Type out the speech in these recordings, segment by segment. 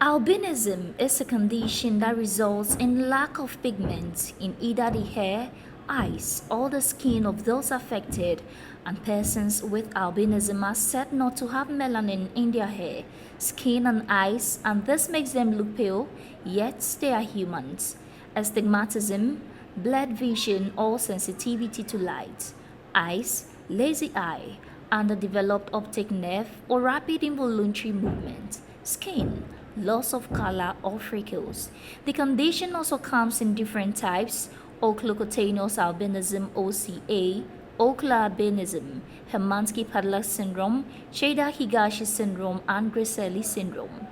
Albinism is a condition that results in lack of pigment in either the hair, eyes, or the skin of those affected, and persons with albinism are said not to have melanin in their hair, skin, and eyes, and this makes them look pale, yet they are humans. Astigmatism, blurred vision or sensitivity to light, eyes, lazy eye, underdeveloped optic nerve or rapid involuntary movement, skin, loss of color or freckles. The condition also comes in different types: oculocutaneous albinism (OCA), ocular albinism, Hermansky-Pudlak syndrome, Sheda-Higashi syndrome, and Griscelli syndrome.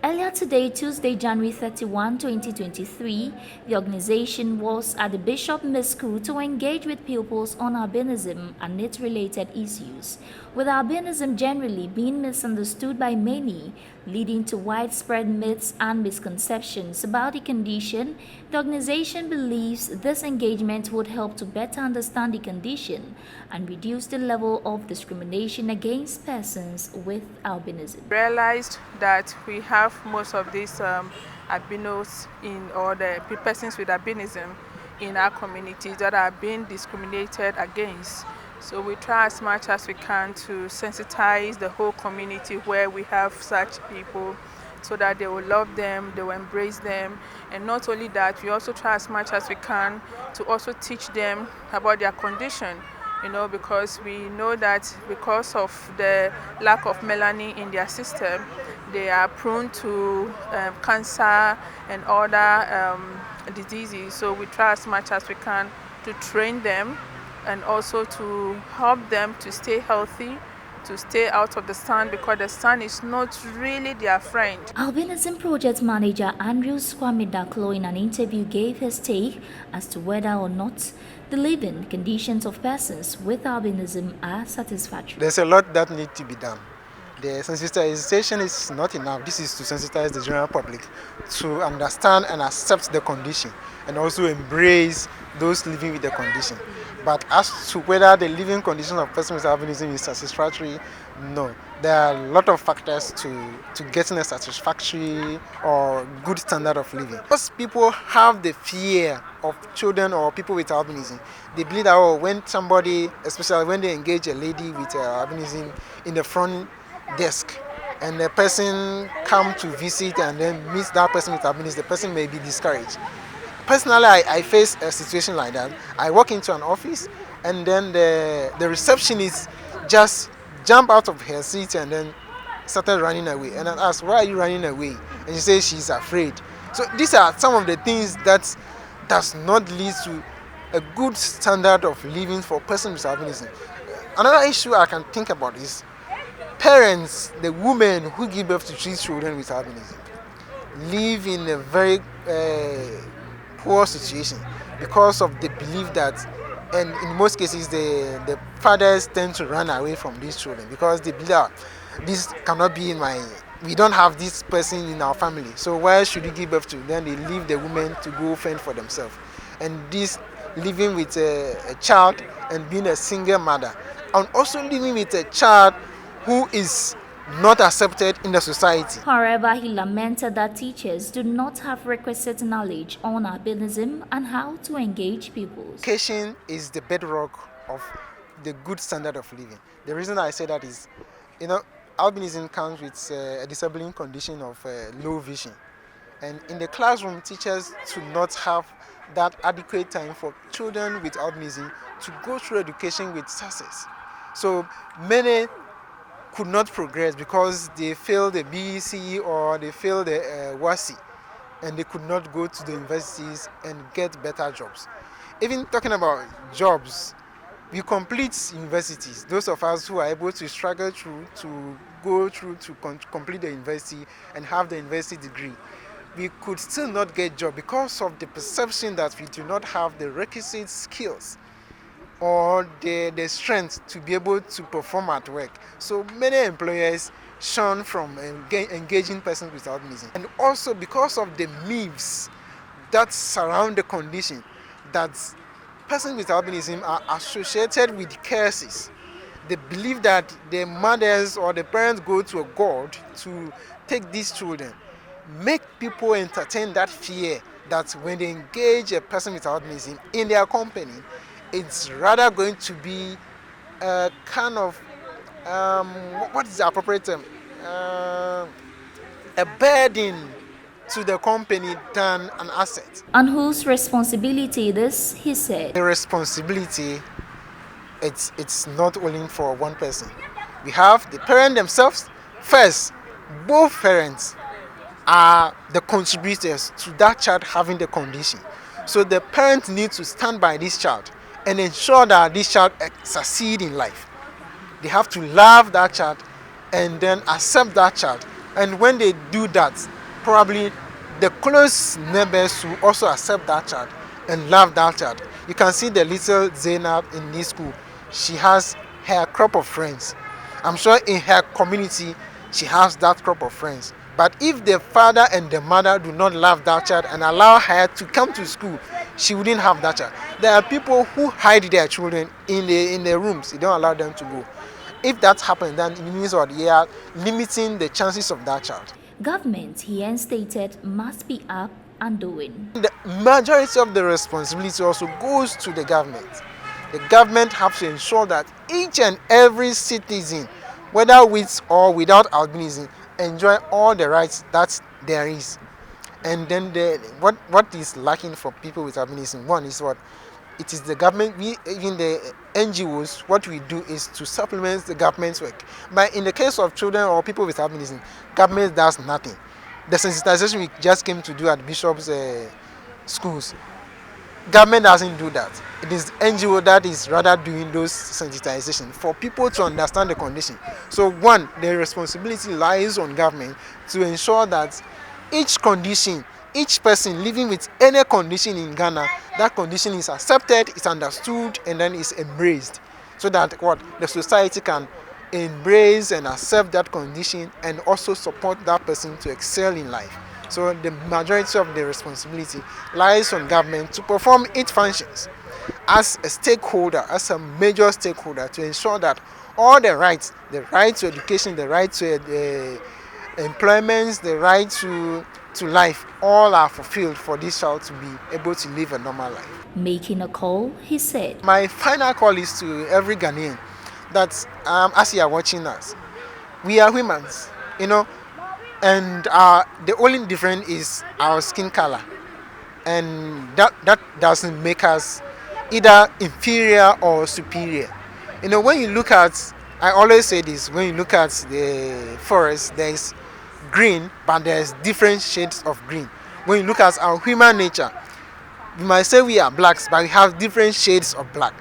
Earlier today, Tuesday, January 31, 2023, the organization was at the Bishop Miss School to engage with pupils on albinism and its related issues, with albinism generally being misunderstood by many, leading to widespread myths and misconceptions about the condition. The organization believes this engagement would help to better understand the condition and reduce the level of discrimination against persons with albinism. Realized that we have most of these albinos or the persons with albinism in our communities that are being discriminated against. So we try as much as we can to sensitize the whole community where we have such people, so that they will love them, they will embrace them. And not only that, we also try as much as we can to also teach them about their condition, because we know that because of the lack of melanin in their system, they are prone to cancer and other diseases. So we try as much as we can to train them and also to help them to stay healthy, to stay out of the sun, because the sun is not really their friend. Albinism Project Manager Andrew Swamidaklo in an interview gave his take as to whether or not the living conditions of persons with albinism are satisfactory. There's a lot that needs to be done. The sensitization is not enough. This is to sensitize the general public to understand and accept the condition and also embrace those living with the condition. But as to whether the living condition of persons with albinism is satisfactory, no. There are a lot of factors to getting a satisfactory or good standard of living. Most people have the fear of children or people with albinism. They believe that when somebody, especially when they engage a lady with albinism in the front desk, and the person come to visit and then meet that person with albinism, the person may be discouraged. Personally, I face a situation like that. I walk into an office and then the receptionist just jumped out of her seat and then started running away. And I asked, why are you running away? And she says she's afraid. So these are some of the things that does not lead to a good standard of living for persons with albinism. Another issue I can think about is parents, the women who give birth to 3 children with albinism, live in a very poor situation because of the belief that, and in most cases the fathers tend to run away from these children because they believe that this cannot be we don't have this person in our family, so why should we give birth to? Then they leave the women to go fend for themselves. And this living with a child and being a single mother, and also living with a child who is not accepted in the society. However, he lamented that teachers do not have requisite knowledge on albinism and how to engage pupils. Education is the bedrock of the good standard of living. The reason I say that is, albinism comes with a disabling condition of low vision. And in the classroom, teachers do not have that adequate time for children with albinism to go through education with success. So many could not progress because they failed the BEC or they failed the WASI, and they could not go to the universities and get better jobs. Even talking about jobs, we complete universities. Those of us who are able to struggle through to go through to complete the university and have the university degree, we could still not get job because of the perception that we do not have the requisite skills or the strength to be able to perform at work. So many employers shun from engaging persons with albinism. And also because of the myths that surround the condition, that persons with albinism are associated with curses. They believe that the mothers or the parents go to a god to take these children. make people entertain that fear that when they engage a person with albinism in their company, it's rather going to be a kind of what is the appropriate term? A burden to the company than an asset. On whose responsibility this, he said. The responsibility, it's not only for one person. We have the parent themselves. First, both parents are the contributors to that child having the condition. So the parent needs to stand by this child and ensure that this child succeed in life. They have to love that child and then accept that child. And when they do that, probably the close neighbors will also accept that child and love that child. You can see the little Zainab in this school. She has her crop of friends. I'm sure in her community, she has that crop of friends. But if the father and the mother do not love that child and allow her to come to school, she wouldn't have that child. There are people who hide their children in the rooms. They don't allow them to go. If that happens, then it means what they are limiting the chances of that child. Government, he then stated, must be up and doing. The majority of the responsibility also goes to the government. The government has to ensure that each and every citizen, whether with or without albinism, enjoy all the rights that there is. And then what is lacking for people with albinism, one is what it is the government, even the NGOs, what we do is to supplement the government's work. But in the case of children or people with albinism, government does nothing. The sensitization we just came to do at Bishop's schools, government doesn't do that. It is NGO that is rather doing those sensitization for people to understand the condition. So one, the responsibility lies on government to ensure that each condition, each person living with any condition in Ghana, that condition is accepted, is understood, and then is embraced, so that what the society can embrace and accept that condition and also support that person to excel in life. So the majority of the responsibility lies on government to perform its functions as a stakeholder, as a major stakeholder, to ensure that all the rights, the right to education, the right to employment, the right to life, all are fulfilled for this child to be able to live a normal life. Making a call, he said. My final call is to every Ghanaian that as you are watching us, we are humans, and the only difference is our skin color, and that doesn't make us either inferior or superior. When you look at, I always say this, when you look at the forest, there's green, but there's different shades of green. When you look at our human nature, we might say we are blacks, but we have different shades of black.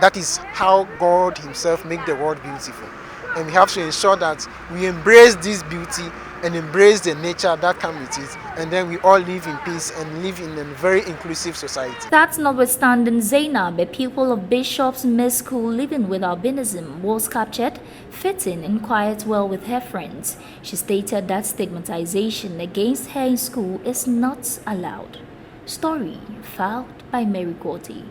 That is how God himself made the world beautiful. And we have to ensure that we embrace this beauty and embrace the nature that comes with it, and then we all live in peace and live in a very inclusive society. That notwithstanding, Zainab, a pupil of Bishop's Middle School living with albinism, was captured, fitting and quiet well with her friends. She stated that stigmatization against her in school is not allowed. Story filed by Mary Gordy.